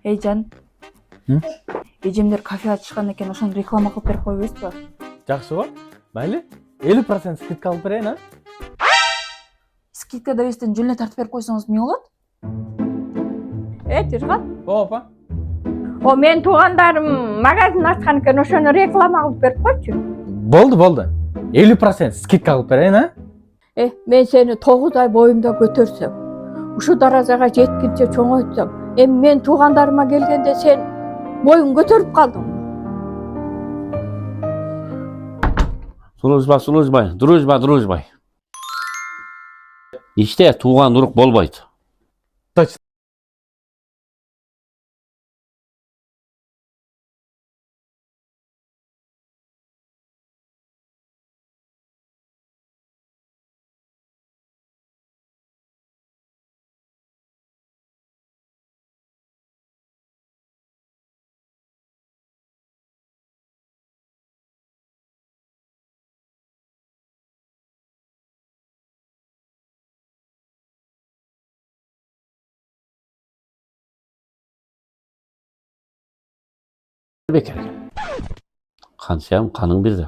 Эй жан, эжемдер кафе ачышкан экен, ошону реклама кылып берип койбойсузбу? Жакшы го. Майли, 50% скидка алып берейин, а? Скидка деп эстен жөн эле тартып берип койсоңуз эмне болот? Жыргат. Опа. О, мен туугандарым магазин ачкан экен, ошону реклама кылып берип койчу. Болду. 50% скидка алып берейин, а? Мен сени 9 ай боюмда көтөрсөм, ушу даражага жеткинче чоңойтсом, эми мен туугандарыма келгенде сен боюң көтөрүп калдың. Дружба. Иште тууган урук болбойт. Точно. Бекер. Канчам каның бирди.